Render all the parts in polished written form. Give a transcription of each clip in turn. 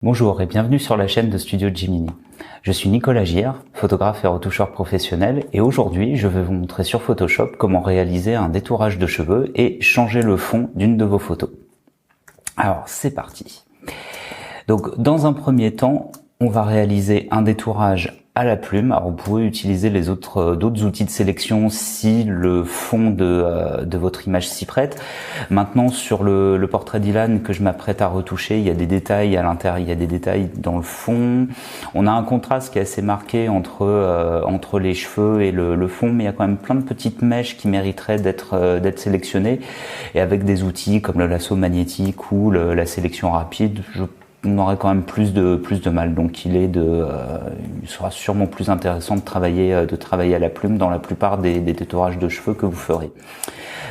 Bonjour et bienvenue sur la chaîne de Studio Gemini. Je suis Nicolas Gier, photographe et retoucheur professionnel et aujourd'hui je vais vous montrer sur Photoshop comment réaliser un détourage de cheveux et changer le fond d'une de vos photos. Alors c'est parti. Donc dans un premier temps, on va réaliser un détourage à la plume. Alors vous pouvez utiliser les d'autres outils de sélection si le fond de votre image s'y prête. Maintenant sur le portrait d'Ilan que je m'apprête à retoucher, il y a des détails à l'intérieur, il y a des détails dans le fond. On a un contraste qui est assez marqué entre les cheveux et le fond, mais il y a quand même plein de petites mèches qui mériteraient d'être sélectionnées. Et avec des outils comme le lasso magnétique ou la sélection rapide, on aurait quand même plus de mal. Donc il sera sûrement plus intéressant de travailler à la plume dans la plupart des détourages de cheveux que vous ferez.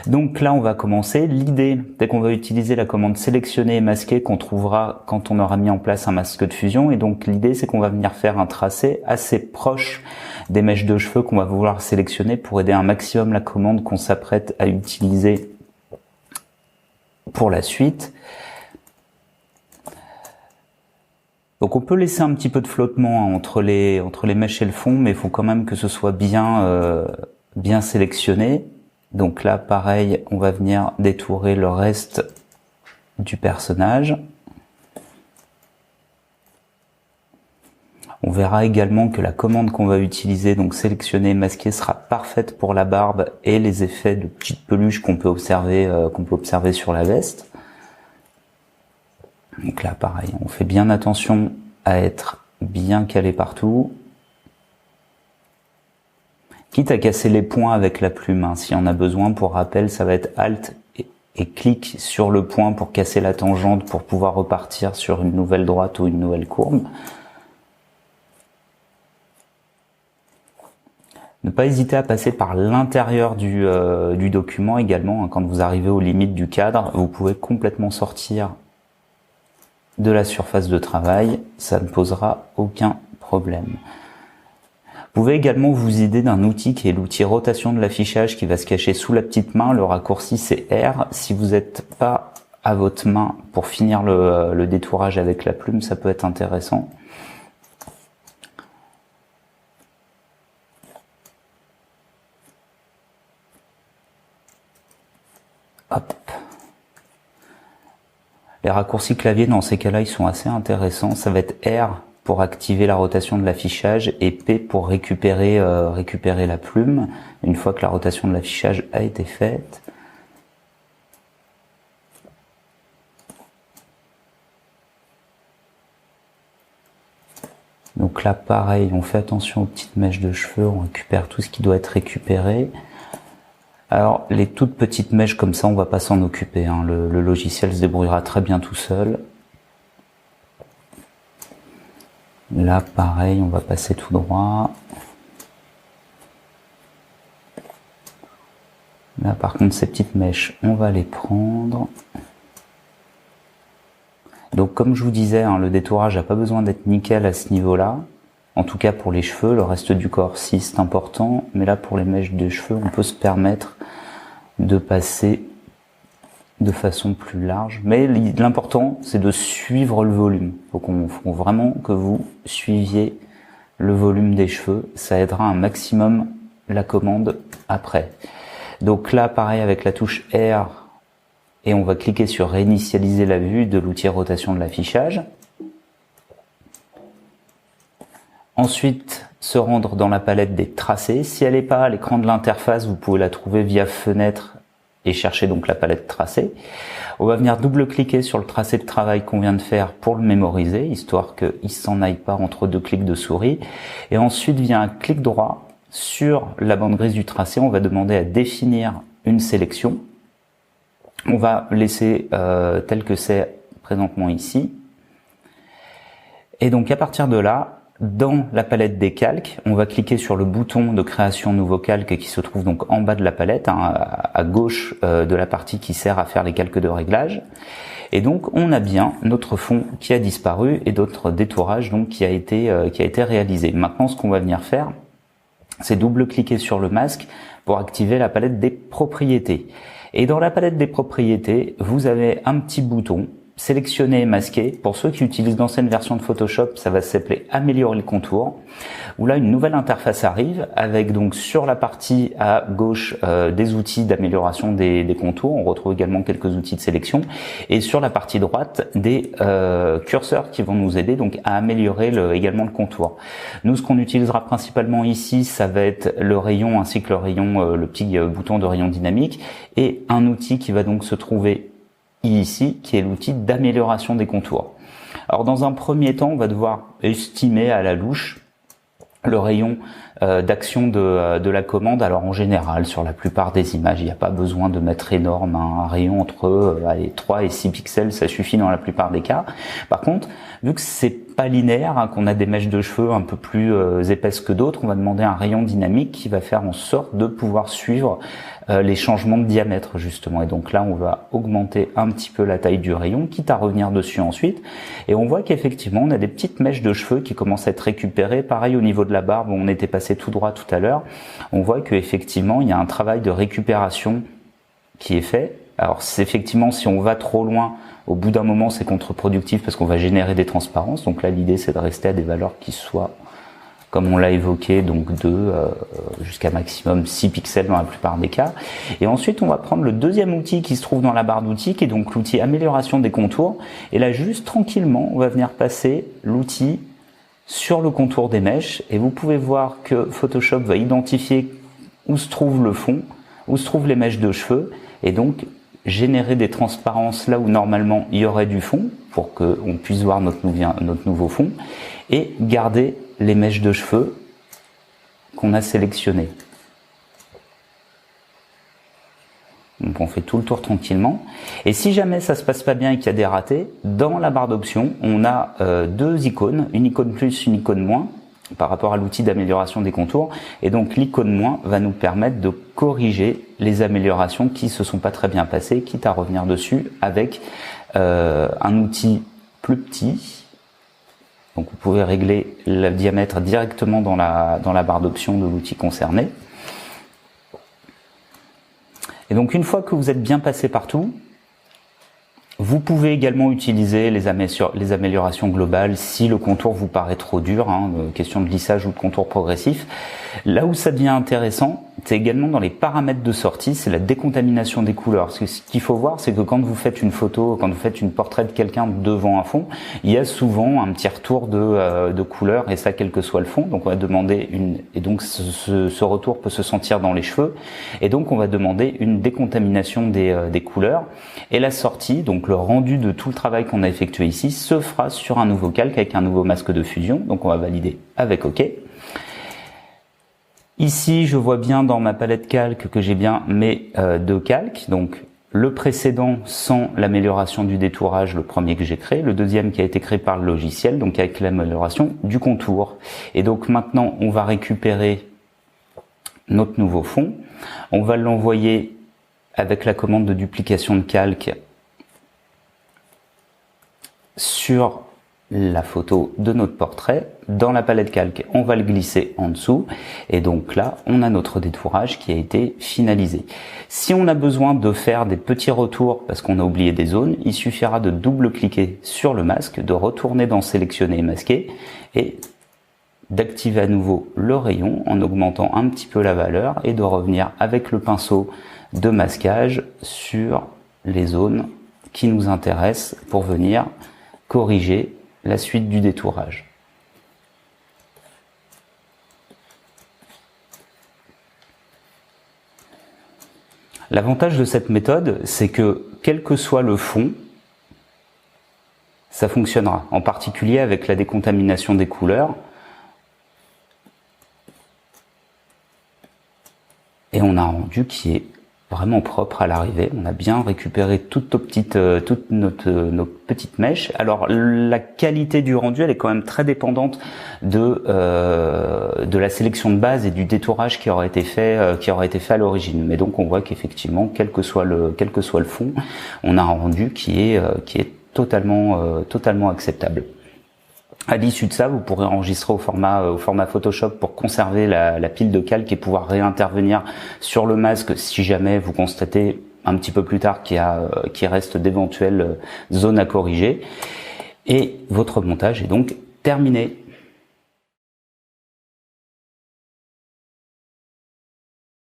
Donc là on va commencer. L'idée, dès qu'on va utiliser la commande sélectionner et masquer qu'on trouvera quand on aura mis en place un masque de fusion, et donc l'idée c'est qu'on va venir faire un tracé assez proche des mèches de cheveux qu'on va vouloir sélectionner pour aider un maximum la commande qu'on s'apprête à utiliser pour la suite. Donc on peut laisser un petit peu de flottement entre les mèches et le fond, mais il faut quand même que ce soit bien sélectionné. Donc là pareil, on va venir détourer le reste du personnage. On verra également que la commande qu'on va utiliser, donc sélectionner et masquer, sera parfaite pour la barbe et les effets de petites peluches qu'on peut observer sur la veste. Donc là, pareil, on fait bien attention à être bien calé partout. Quitte à casser les points avec la plume, hein. Si on a besoin, pour rappel, ça va être Alt et clic sur le point pour casser la tangente pour pouvoir repartir sur une nouvelle droite ou une nouvelle courbe. Ne pas hésiter à passer par l'intérieur du document également, hein. Quand vous arrivez aux limites du cadre, vous pouvez complètement sortir de la surface de travail, ça ne posera aucun problème. Vous pouvez également vous aider d'un outil qui est l'outil rotation de l'affichage qui va se cacher sous la petite main. Le raccourci c'est R. Si vous n'êtes pas à votre main pour finir le détourage avec la plume, ça peut être intéressant. Hop. Les raccourcis clavier dans ces cas-là, ils sont assez intéressants. Ça va être R pour activer la rotation de l'affichage et P pour récupérer la plume une fois que la rotation de l'affichage a été faite. Donc là, pareil, on fait attention aux petites mèches de cheveux, on récupère tout ce qui doit être récupéré. Alors, les toutes petites mèches comme ça, on va pas s'en occuper, hein. Le logiciel se débrouillera très bien tout seul. Là, pareil, on va passer tout droit. Là, par contre, ces petites mèches, on va les prendre. Donc, comme je vous disais, hein, le détourage n'a pas besoin d'être nickel à ce niveau-là. En tout cas pour les cheveux, le reste du corps, si c'est important, mais là pour les mèches de cheveux, on peut se permettre de passer de façon plus large. Mais l'important, c'est de suivre le volume. Faut vraiment que vous suiviez le volume des cheveux. Ça aidera un maximum la commande après. Donc là, pareil avec la touche R, et on va cliquer sur réinitialiser la vue de l'outil rotation de l'affichage. Ensuite, se rendre dans la palette des tracés. Si elle n'est pas à l'écran de l'interface, vous pouvez la trouver via fenêtre et chercher donc la palette tracés. On va venir double-cliquer sur le tracé de travail qu'on vient de faire pour le mémoriser, histoire qu'il ne s'en aille pas entre deux clics de souris. Et ensuite, via un clic droit sur la bande grise du tracé, on va demander à définir une sélection. On va laisser tel que c'est présentement ici. Et donc à partir de là, dans la palette des calques, on va cliquer sur le bouton de création nouveau calque qui se trouve donc en bas de la palette, hein, à gauche de la partie qui sert à faire les calques de réglage. Et donc on a bien notre fond qui a disparu et d'autres détourages donc qui a été réalisé. Maintenant, ce qu'on va venir faire, c'est double-cliquer sur le masque pour activer la palette des propriétés. Et dans la palette des propriétés, vous avez un petit bouton sélectionner et masquer. Pour ceux qui utilisent l'ancienne version de Photoshop, ça va s'appeler améliorer le contour, où là une nouvelle interface arrive avec donc sur la partie à gauche des outils d'amélioration des contours. On retrouve également quelques outils de sélection et sur la partie droite des curseurs qui vont nous aider donc à améliorer également le contour. Nous, ce qu'on utilisera principalement ici, ça va être le rayon ainsi que le rayon, le petit bouton de rayon dynamique et un outil qui va donc se trouver ici, qui est l'outil d'amélioration des contours. Alors dans un premier temps, on va devoir estimer à la louche le rayon d'action de la commande. Alors en général, sur la plupart des images, il n'y a pas besoin de mettre énorme, un rayon entre 3 et 6 pixels, ça suffit dans la plupart des cas. Par contre, vu que c'est pas linéaire, qu'on a des mèches de cheveux un peu plus épaisses que d'autres, on va demander un rayon dynamique qui va faire en sorte de pouvoir suivre les changements de diamètre justement. Et donc là, on va augmenter un petit peu la taille du rayon, quitte à revenir dessus ensuite. Et on voit qu'effectivement, on a des petites mèches de cheveux qui commencent à être récupérées. Pareil au niveau de la barbe, on était passé tout droit tout à l'heure. On voit qu'effectivement, il y a un travail de récupération qui est fait. Alors c'est effectivement, si on va trop loin, au bout d'un moment, c'est contre-productif parce qu'on va générer des transparences. Donc là, l'idée, c'est de rester à des valeurs qui soient, comme on l'a évoqué, donc de jusqu'à maximum 6 pixels dans la plupart des cas. Et ensuite, on va prendre le deuxième outil qui se trouve dans la barre d'outils, qui est donc l'outil amélioration des contours. Et là, juste tranquillement, on va venir passer l'outil sur le contour des mèches. Et vous pouvez voir que Photoshop va identifier où se trouve le fond, où se trouvent les mèches de cheveux, et donc générer des transparences là où normalement il y aurait du fond, pour qu'on puisse voir notre nouveau fond, et garder les mèches de cheveux qu'on a sélectionnées. Donc on fait tout le tour tranquillement. Et si jamais ça se passe pas bien et qu'il y a des ratés, dans la barre d'options, on a deux icônes, une icône plus, une icône moins, par rapport à l'outil d'amélioration des contours. Et donc l'icône moins va nous permettre de corriger les améliorations qui se sont pas très bien passées, quitte à revenir dessus avec un outil plus petit. Donc vous pouvez régler le diamètre directement dans la barre d'options de l'outil concerné. Et donc une fois que vous êtes bien passé partout, vous pouvez également utiliser les améliorations globales si le contour vous paraît trop dur, question de lissage ou de contour progressif. Là où ça devient intéressant, c'est également dans les paramètres de sortie, c'est la décontamination des couleurs. Parce que ce qu'il faut voir, c'est que quand vous faites une photo, quand vous faites une portrait de quelqu'un devant un fond, il y a souvent un petit retour de couleur, et ça quel que soit le fond. Donc on va demander et donc ce retour peut se sentir dans les cheveux, et donc on va demander une décontamination des couleurs. Et la sortie, donc le rendu de tout le travail qu'on a effectué ici, se fera sur un nouveau calque avec un nouveau masque de fusion. Donc on va valider avec OK. Ici, je vois bien dans ma palette calque que j'ai bien mes deux calques. Donc le précédent sans l'amélioration du détourage, le premier que j'ai créé, le deuxième qui a été créé par le logiciel, donc avec l'amélioration du contour. Et donc maintenant, on va récupérer notre nouveau fond. On va l'envoyer avec la commande de duplication de calque sur la photo de notre portrait. Dans la palette calque, on va le glisser en dessous, et donc là on a notre détourage qui a été finalisé. Si on a besoin de faire des petits retours parce qu'on a oublié des zones, il suffira de double-cliquer sur le masque, de retourner dans sélectionner et masquer, et d'activer à nouveau le rayon en augmentant un petit peu la valeur, et de revenir avec le pinceau de masquage sur les zones qui nous intéressent pour venir corriger la suite du détourage. L'avantage de cette méthode, c'est que quel que soit le fond, ça fonctionnera. En particulier avec la décontamination des couleurs. Et on a un rendu qui est vraiment propre à l'arrivée. On a bien récupéré toutes nos petites mèches. Alors la qualité du rendu, elle est quand même très dépendante de la sélection de base et du détourage qui aurait été fait à l'origine. Mais donc on voit qu'effectivement, quel que soit le fond, on a un rendu qui est totalement acceptable. À l'issue de ça, vous pourrez enregistrer au format Photoshop pour conserver la pile de calque et pouvoir réintervenir sur le masque si jamais vous constatez un petit peu plus tard qui reste d'éventuelles zones à corriger. Et votre montage est donc terminé.